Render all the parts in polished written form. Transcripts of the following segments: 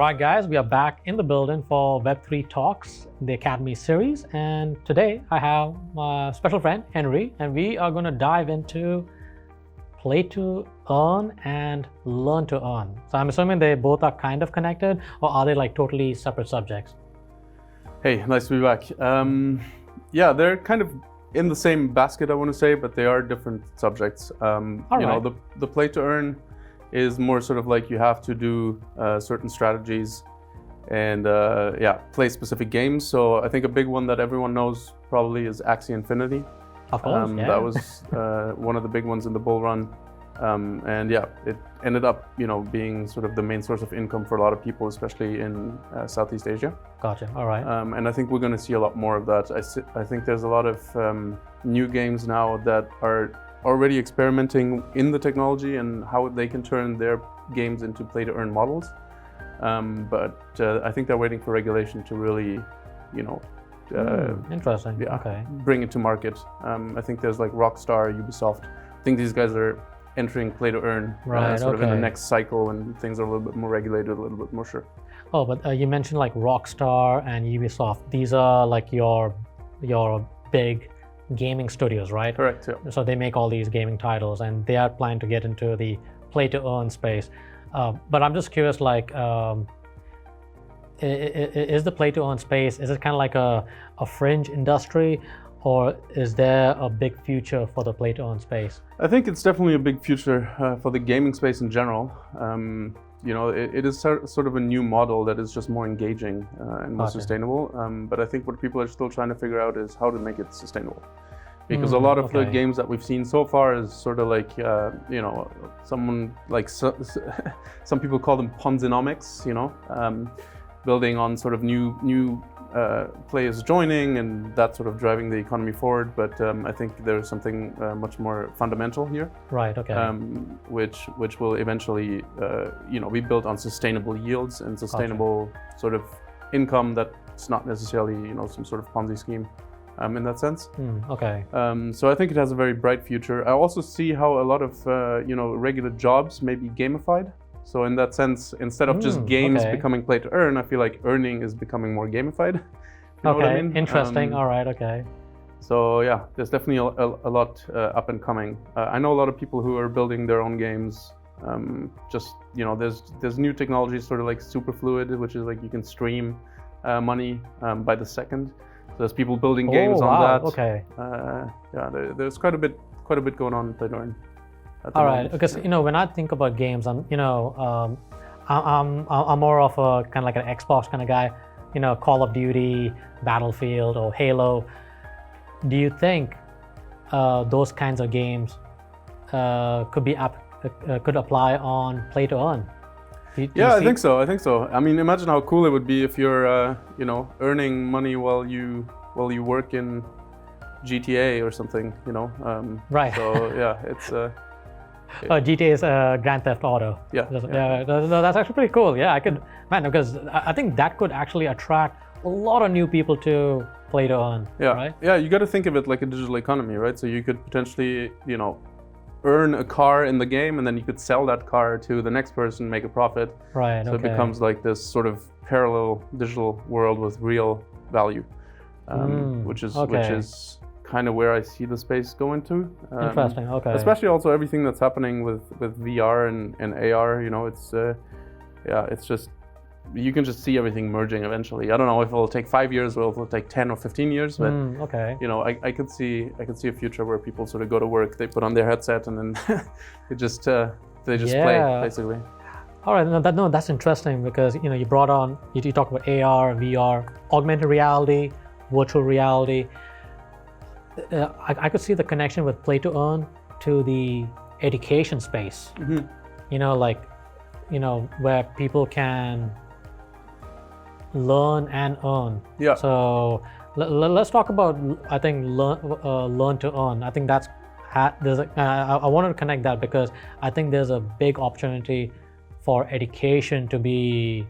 right, guys, we are back in the building for Web3 Talks, the Academy series. And today I have my special friend, Henri, and we are going to dive into play to earn and learn to earn. So I'm assuming they both are kind of connected, or are they like totally separate subjects? Hey, nice to be back. Yeah, they're kind of in the same basket, I want to say, but they are different subjects. The play to earn is more sort of like you have to do certain strategies and play specific games. So I think a big one that everyone knows probably is Axie Infinity. Of course, yeah. That was one of the big ones in the bull run. It ended up, being sort of the main source of income for a lot of people, especially in Southeast Asia. Gotcha. All right. And I think we're going to see a lot more of that. I think there's a lot of new games now that are already experimenting in the technology and how they can turn their games into play-to-earn models. But I think they're waiting for regulation to really, interesting. Yeah, okay. Bring it to market. I think there's like Rockstar, Ubisoft. I think these guys are entering play-to-earn sort of in the next cycle when things are a little bit more regulated, a little bit more sure. Oh, but you mentioned like Rockstar and Ubisoft. These are like your big gaming studios, right? Correct, yeah. So they make all these gaming titles and they are planning to get into the play-to-earn space. But I'm just curious, like, is the play-to-earn space, is it kind of like a fringe industry, or is there a big future for the play-to-earn space? I think it's definitely a big future for the gaming space in general. It is sort of a new model that is just more engaging and more sustainable. But I think what people are still trying to figure out is how to make it sustainable. Because a lot of the games that we've seen so far is sort of like, someone like, some people call them Ponzinomics, building on sort of new players joining and that sort of driving the economy forward. But I think there's something much more fundamental here. Right, okay. Which will eventually, be built on sustainable yields and sustainable sort of income that's not necessarily, some sort of Ponzi scheme. In that sense. Okay. So I think it has a very bright future. I also see how a lot of regular jobs may be gamified. So in that sense, instead of just games becoming play to earn, I feel like earning is becoming more gamified. You know what I mean? Interesting. All right. Okay. So yeah, there's definitely a lot up and coming. I know a lot of people who are building their own games. There's new technologies, sort of like Superfluid, which is like you can stream money by the second. So there's people building games on that. Okay. There's quite a bit going on in play to earn. All right, because when I think about games, I'm more of a kind of like an Xbox kind of guy. Call of Duty, Battlefield, or Halo. Do you think those kinds of games could apply on play to earn? I think so. I mean, imagine how cool it would be if you're, earning money while you work in GTA or something, Right. So yeah, it's. GTA is Grand Theft Auto. Yeah. No, that's actually pretty cool. Yeah, because I think that could actually attract a lot of new people to play to earn. Yeah. Right. Yeah, you got to think of it like a digital economy, right? So you could potentially, earn a car in the game, and then you could sell that car to the next person, make a profit. Right. So it becomes like this sort of parallel digital world with real value, which is kind of where I see the space going to. Interesting. Okay. Especially also everything that's happening with VR and AR. It's just, you can just see everything merging eventually. I don't know if it'll take 5 years or if it'll take 10 or 15 years, but I could see a future where people sort of go to work, they put on their headset, and then they just play basically. All right, that's interesting because you brought on, you talk about AR, VR, augmented reality, virtual reality. I could see the connection with play to earn to the education space. Where people can learn and earn. Yeah. So let's talk about, I think, learn to earn. I think that's I wanted to connect that because I think there's a big opportunity for education to be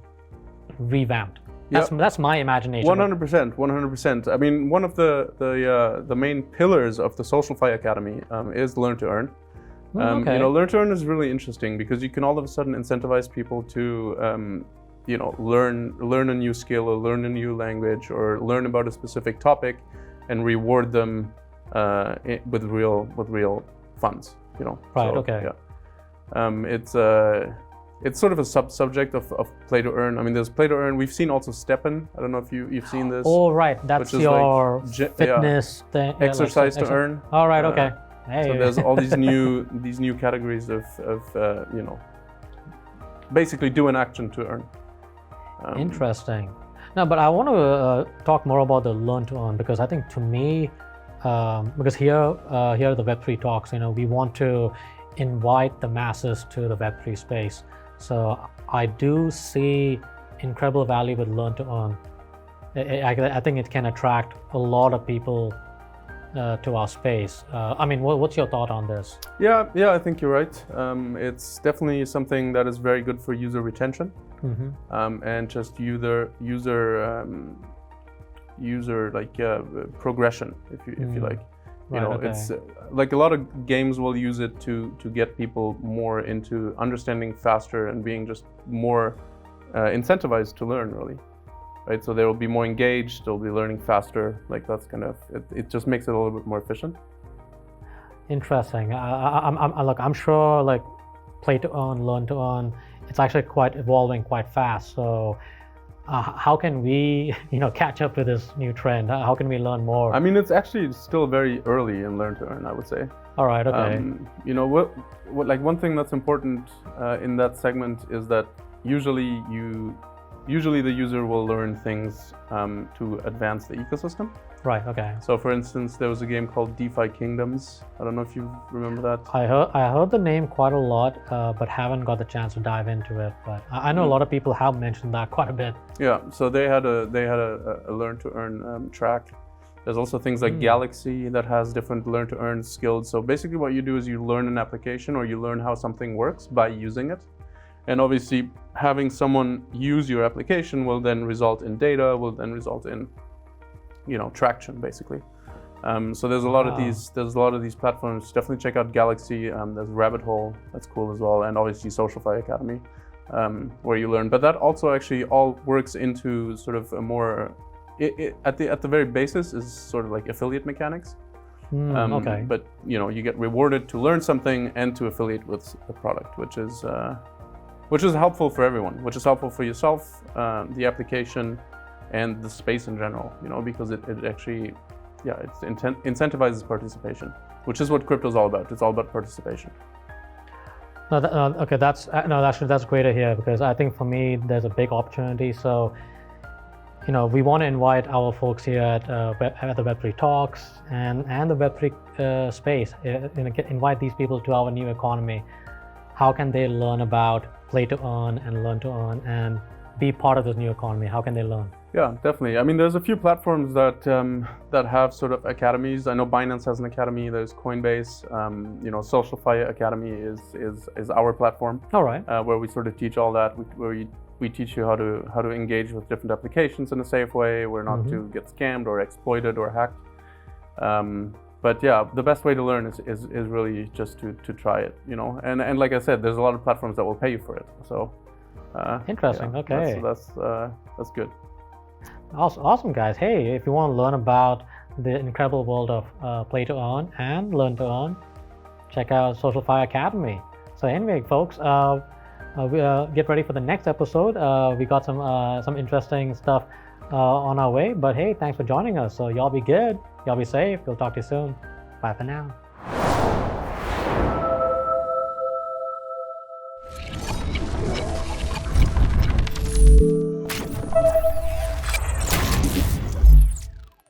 revamped. That's my imagination. 100%. I mean, one of the main pillars of the SocialFi Academy is Learn to Earn. Okay. Learn to Earn is really interesting because you can all of a sudden incentivize people to learn a new skill or learn a new language or learn about a specific topic, and reward them with real funds. Right. So, okay. Yeah. It's sort of a subject of play to earn. I mean, there's play to earn. We've seen also Steppen. I don't know if you've seen this. Oh, right. That's your fitness thing. Exercise to earn. All right. Okay. Hey. So there's all these new categories of basically do an action to earn. Interesting. No, but I want to talk more about the learn to earn, because I think to me, because here at the Web3 Talks, we want to invite the masses to the Web3 space. So I do see incredible value with learn to earn. I think it can attract a lot of people to our space. I mean, what's your thought on this? Yeah, I think you're right. It's definitely something that is very good for user retention, and just user like progression, if you like. It's like a lot of games will use it to get people more into understanding faster and being just more incentivized to learn, really. Right, so they will be more engaged. They'll be learning faster. Like that's kind of it. Just makes it a little bit more efficient. Interesting. I'm sure like play to earn, learn to earn. It's actually quite evolving quite fast. So how can we catch up with this new trend? How can we learn more? I mean, it's actually still very early in learn to earn, I would say. All right. Okay. What like one thing that's important in that segment is that usually the user will learn things to advance the ecosystem. Right. Okay. So, for instance, there was a game called DeFi Kingdoms. I don't know if you remember that. I heard the name quite a lot, but haven't got the chance to dive into it. But I know a lot of people have mentioned that quite a bit. Yeah. So they had a learn to earn track. There's also things like Galaxy that has different learn to earn skills. So basically, what you do is you learn an application or you learn how something works by using it. And obviously, having someone use your application will then result in data, will then result in, traction, basically. So there's a lot of these platforms. Definitely check out Galaxy. There's Rabbit Hole, that's cool as well, and obviously SocialFi Academy, where you learn. But that also actually all works into sort of a more, at the very basis is sort of like affiliate mechanics. Okay. But you get rewarded to learn something and to affiliate with a product, which is helpful for everyone, which is helpful for yourself, the application, and the space in general, because it actually, it incentivizes participation, which is what crypto is all about. It's all about participation. Okay, that's great to hear, because I think for me, there's a big opportunity. So, we want to invite our folks here at the Web3 Talks and the Web3 space, invite these people to our new economy. How can they learn about play to earn and learn to earn and be part of this new economy? How can they learn? Yeah, definitely. I mean, there's a few platforms that have sort of academies. I know Binance has an academy. There's Coinbase. SocialFi Academy is our platform. All right. Where we sort of teach all that. Where we teach you how to engage with different applications in a safe way, where not to get scammed or exploited or hacked. But yeah, the best way to learn is really just to try it, And like I said, there's a lot of platforms that will pay you for it. So interesting. Okay, that's good. Awesome, guys. Hey, if you want to learn about the incredible world of play to earn and learn to earn, check out SocialFi Academy. So anyway, folks, we get ready for the next episode. We got some interesting stuff on our way. But hey, thanks for joining us. So y'all be good. Y'all be safe. We'll talk to you soon. Bye for now.